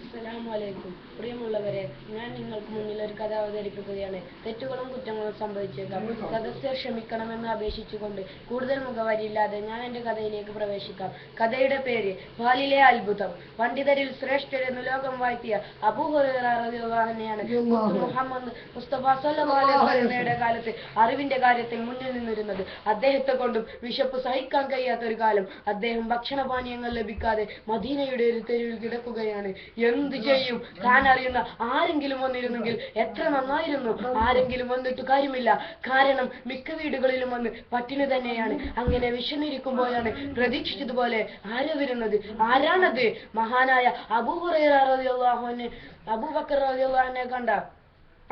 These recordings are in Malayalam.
അസ്സലാമലൈക്കും. പ്രിയമുള്ളവരെ, ഞാൻ നിങ്ങൾക്ക് മുന്നിൽ ഒരു കഥ അവതരിപ്പിക്കുകയാണ്. തെറ്റുകളും കുറ്റങ്ങളും സംഭവിച്ചേക്കാം. സദസ്യർ ക്ഷമിക്കണമെന്ന് അപേക്ഷിച്ചുകൊണ്ട് കൂടുതൽ മുഖവരിയില്ലാതെ ഞാൻ എന്റെ കഥയിലേക്ക് പ്രവേശിക്കാം. കഥയുടെ പേര് പാലിലെ അത്ഭുതം. പണ്ഡിതരിൽ ശ്രേഷ്ഠരെന്ന് ലോകം വാഴ്ത്തിയ അബൂ ഹുറൈറ റളിയല്ലാഹു അൻഹുവാണ് മുഹമ്മദ് മുസ്തഫ സ്വല്ലല്ലാഹു അലൈഹി വസല്ലമയുടെ കാലത്ത് അറിവിന്റെ കാര്യത്തിൽ മുന്നിൽ നിന്നിരുന്നത്. അദ്ദേഹത്തെ കൊണ്ടും വിശപ്പ് സഹിക്കാൻ കഴിയാത്ത ഒരു കാലം. അദ്ദേഹം ഭക്ഷണപാനീയങ്ങൾ ലഭിക്കാതെ മദീനയുടെ ഒരു തെരുവിൽ കിടക്കുകയാണ്. എന്ത് ചെയ്യും? താൻ അറിയുന്ന ആരെങ്കിലും വന്നിരുന്നെങ്കിൽ എത്ര നന്നായിരുന്നു. ആരെങ്കിലും വന്നിട്ട് കാര്യമില്ല. കാരണം മിക്ക വീടുകളിലും വന്ന് പട്ടിണി തന്നെയാണ്. അങ്ങനെ വിശന്നിരിക്കുമ്പോഴാണ് പ്രതീക്ഷിച്ചതുപോലെ ആരോ വരുന്നത്. ആരാണത്? മഹാനായ അബൂ ഹുറൈറ റളിയല്ലാഹു അൻഹു അബൂബക്കർ റളിയല്ലാഹു അൻഹുവിനെ കണ്ട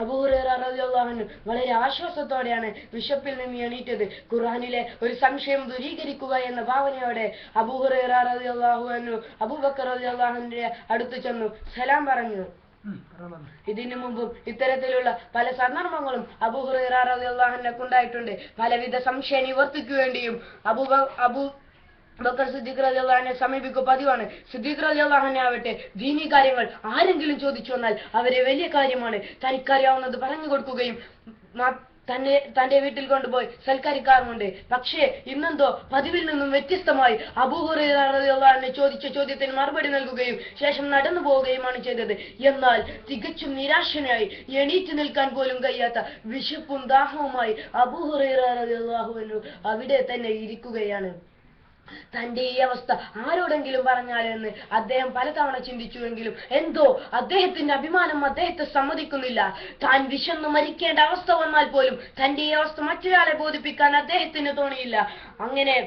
അബൂ ഹുറൈറ റളിയല്ലാഹു അൻഹു വളരെ ആശ്വാസത്തോടെയാണ് വിശപ്പിൽ നിന്ന് എണീറ്റത്. ഖുർആനിലെ ഒരു സംശയം ദൂരീകരിക്കുക എന്ന ഭാവനയോടെ അബൂ ഹുറൈറ റളിയല്ലാഹു അൻഹു അബൂബക്കർ റളിയല്ലാഹു അൻഹുവിന്റെ അടുത്ത് ചെന്നു സലാം പറഞ്ഞു. ഇതിനു മുമ്പും ഇത്തരത്തിലുള്ള പല സന്ദർഭങ്ങളും അബൂ ഹുറൈറ റളിയല്ലാഹു അൻഹുവിന് ഉണ്ടായിട്ടുണ്ട്. പലവിധ സംശയ നിവർത്തിക്കു വേണ്ടിയും ബക്കർ സിദ്ദീഖ് റളിയല്ലാഹു അൻഹുവിനെ സമീപിക്കുക പതിവാണ്. സിദ്ദീഖ് റളിയല്ലാഹു അൻഹു ആവട്ടെ ദീനീ കാര്യങ്ങൾ ആരെങ്കിലും ചോദിച്ചു വന്നാൽ അവരെ വലിയ കാര്യമാണ് തനിക്കറിയാവുന്നത് പറഞ്ഞു കൊടുക്കുകയും തന്റെ വീട്ടിൽ കൊണ്ടുപോയി സൽക്കരിക്കാറുമുണ്ട്. പക്ഷേ ഇന്നെന്തോ പതിവിൽ നിന്നും വ്യത്യസ്തമായി അബൂ ഹുറൈറ റളിയല്ലാഹു അൻഹു ചോദിച്ച ചോദ്യത്തിന് മറുപടി നൽകുകയും ശേഷം നടന്നു പോവുകയുമാണ് ചെയ്തത്. എന്നാൽ തികച്ചും നിരാശനായി എണീറ്റ് നിൽക്കാൻ പോലും കഴിയാത്ത വിശപ്പും ദാഹവുമായി അബൂ ഹുറൈറ റളിയല്ലാഹു അൻഹു അവിടെ തന്നെ ഇരിക്കുകയാണ്. തന്റെ ഈ അവസ്ഥ ആരോടെങ്കിലും പറഞ്ഞാലെന്ന് അദ്ദേഹം പലതവണ ചിന്തിച്ചുവെങ്കിലും എന്തോ അദ്ദേഹത്തിന്റെ അഭിമാനം അദ്ദേഹത്തെ സമ്മതിക്കുന്നില്ല. താൻ വിശന്നു മരിക്കേണ്ട അവസ്ഥ വന്നാൽ പോലും തന്റെ ഈ അവസ്ഥ മറ്റൊരാളെ ബോധിപ്പിക്കാൻ അദ്ദേഹത്തിന് തോന്നിയില്ല. അങ്ങനെ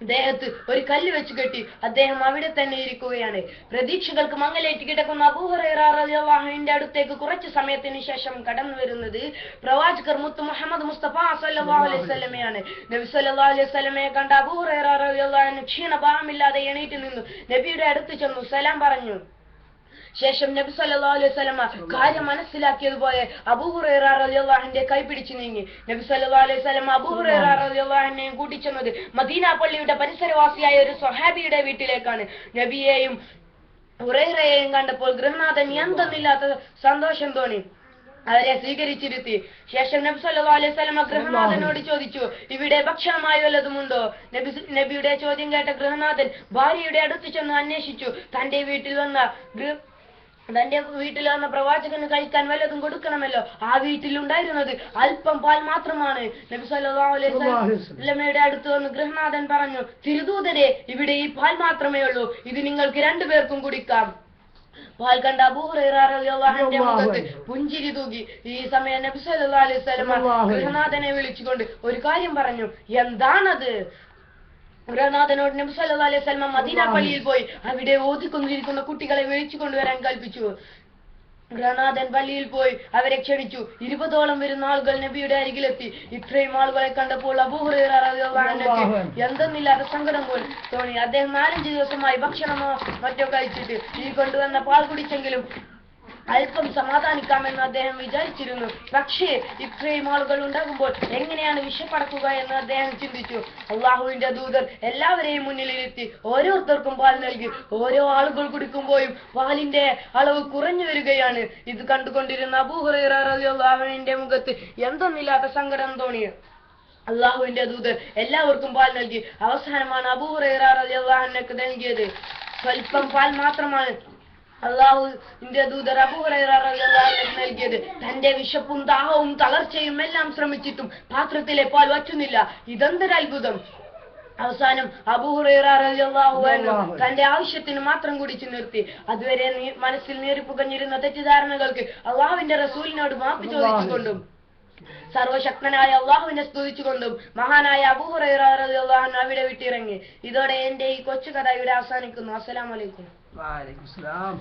ദേഹത്ത് ഒരു കല്ല് വെച്ച് കെട്ടി അദ്ദേഹം അവിടെ തന്നെ ഇരിക്കുകയാണ്. പ്രതീക്ഷകൾക്ക് മങ്ങലേറ്റ് കിടക്കുന്ന അബൂ ഹുറൈറ റളിയല്ലാഹു അൻഹുവിന്റെ അടുത്തേക്ക് കുറച്ചു സമയത്തിന് ശേഷം കടന്നു വരുന്നത് പ്രവാചകർ മുത്ത് മുഹമ്മദ് മുസ്തഫ സ്വല്ലല്ലാഹു അലൈഹി വസല്ലമയാണ്. നബി സ്വല്ലല്ലാഹു അലൈഹി വസല്ലമയെ കണ്ട അബൂ ഹുറൈറ റളിയല്ലാഹു അൻഹു ക്ഷീണഭാവമില്ലാതെ എണീറ്റ് നിന്നു നബിയുടെ അടുത്ത് ചെന്നു സലാം പറഞ്ഞു. ശേഷം നബി സല്ലല്ലാഹു അലൈഹി വസല്ലമ കാര്യം മനസ്സിലാക്കിയതുപോലെ അബൂ ഹുറൈറ റളിയല്ലാഹു അൻഹുവിന്റെ കൈ പിടിച്ചു നീങ്ങി. നബി സല്ലല്ലാഹു അലൈഹി വസല്ലമ അബൂ ഹുറൈറ റളിയല്ലാഹു അൻഹുവിനെ കൂട്ടിച്ചെന്നത് മദീന പള്ളിയുടെ പരിസരവാസിയായ ഒരു സ്വഹാബിയുടെ വീട്ടിലേക്കാണ്. നബിയെയും ഹുറൈറയെയും കണ്ടപ്പോൾ ഗൃഹനാഥൻ എന്തെന്നില്ലാത്ത സന്തോഷം തോന്നി. അവരെ സ്വീകരിച്ചിരുത്തി. ശേഷം നബി സല്ലല്ലാഹു അലൈഹി വസല്ലമ ഗൃഹനാഥനോട് ചോദിച്ചു, ഇവിടെ ഭക്ഷണമായി വല്ലതുമുണ്ടോ? നബിയുടെ ചോദ്യം കേട്ട ഗൃഹനാഥൻ ഭാര്യയുടെ അടുത്ത് ചെന്ന് അന്വേഷിച്ചു. തന്റെ വീട്ടിൽ വന്ന പ്രവാചകന് കഴിക്കാൻ വല്ലതും കൊടുക്കണമല്ലോ. ആ വീട്ടിലുണ്ടായിരുന്നത് അല്പം പാൽ മാത്രമാണ്. നബി സല്ലല്ലാഹു അലൈഹി വസല്ലമയുടെ അടുത്ത് വന്ന് ഗൃഹനാഥൻ പറഞ്ഞു, തിരുദൂതരെ, ഇവിടെ ഈ പാൽ മാത്രമേ ഉള്ളൂ. ഇത് നിങ്ങൾക്ക് രണ്ടുപേർക്കും കുടിക്കാം. പാൽ കണ്ട അബൂ ഹുറൈറ റളിയല്ലാഹു അൻഹുവിന്റെ മുഖത്ത് പുഞ്ചിരി തൂകി. ഈ സമയം നബി സല്ലല്ലാഹു അലൈഹി വസല്ലമ ഗൃഹനാഥനെ വിളിച്ചുകൊണ്ട് ഒരു കാര്യം പറഞ്ഞു. എന്താണത്? ഗൃഹനാഥനോട് നബി സല്ലല്ലാഹു അലൈഹി വസല്ലമ മദീന പള്ളിയിൽ പോയി അവിടെ ഓതിക്കൊണ്ടിരിക്കുന്ന കുട്ടികളെ വിളിച്ചു കൊണ്ടുവരാൻ കൽപ്പിച്ചു. ഗൃഹനാഥൻ പള്ളിയിൽ പോയി അവരെ ക്ഷണിച്ചു. 20ഓളം വരുന്ന ആളുകൾ നബിയുടെ അരികിലെത്തി. ഇത്രയും ആളുകളെ കണ്ടപ്പോൾ അബൂ ഹുറൈറ റളിയല്ലാഹു അൻഹുവിന് എന്തെന്നില്ലാത്ത സങ്കടം പോലും തോന്നി. അദ്ദേഹം 4-5 ദിവസമായി ഭക്ഷണമോ മറ്റോ കഴിച്ചിട്ട് ഈ കൊണ്ടുവന്ന പാൽ കുടിച്ചെങ്കിലും അല്പം സമാധാനിക്കാമെന്ന് അദ്ദേഹം വിചാരിച്ചിരുന്നു. പക്ഷേ ഇത്രയും ആളുകൾ ഉണ്ടാകുമ്പോൾ എങ്ങനെയാണ് വിശപ്പടക്കുക എന്ന് അദ്ദേഹം ചിന്തിച്ചു. അള്ളാഹുവിന്റെ ദൂതർ എല്ലാവരെയും മുന്നിലിരുത്തി ഓരോരുത്തർക്കും പാൽ നൽകി. ഓരോ ആളുകൾ കുടിക്കുമ്പോഴും പാലിന്റെ അളവ് കുറഞ്ഞു വരികയാണ്. ഇത് കണ്ടുകൊണ്ടിരുന്ന അബൂ ഹുറൈറ റളിയല്ലാഹു അൻഹുവിന്റെ മുഖത്ത് എന്തെന്നില്ലാത്ത സങ്കടം തോന്നി. അള്ളാഹുവിന്റെ ദൂതർ എല്ലാവർക്കും പാൽ നൽകി. അവസാനമാണ് അബൂ ഹുറൈറ റളിയല്ലാഹു അൻഹുവിന് നൽകിയത്. സ്വല്പം പാൽ മാത്രമാണ് അള്ളാഹുവിന്റെ ദൂതർ അബൂ ഹുറൈറ റളിയല്ലാഹു അൻഹുവിന് നൽകിയത്. തന്റെ വിശപ്പും ദാഹവും തളർച്ചയും എല്ലാം ശ്രമിച്ചിട്ടും പാത്രത്തിലെ പാൽ വറ്റുന്നില്ല. ഇതെന്തൊരു അത്ഭുതം! അവസാനം അബൂ ഹുറൈറ റളിയല്ലാഹു അൻഹു തന്റെ ആവശ്യത്തിന് മാത്രം കുടിച്ചു നിർത്തി. അതുവരെ മനസ്സിൽ നീറിപ്പുകഞ്ഞിരുന്ന തെറ്റിദ്ധാരണകൾക്ക് അള്ളാഹുവിന്റെ റസൂലിനോട് മാപ്പ് ചോദിച്ചുകൊണ്ടും സർവശക്തനായ അള്ളാഹുവിനെ സ്തുതിച്ചുകൊണ്ടും മഹാനായ അബൂ ഹുറൈറ റളിയല്ലാഹു അൻഹു അവിടെ വിട്ടിറങ്ങി. ഇതോടെ എന്റെ ഈ കൊച്ചു കഥ ഇവിടെ അവസാനിക്കുന്നു. അസ്സലാമു അലൈക്കും. വഅലൈക്കും സലാം.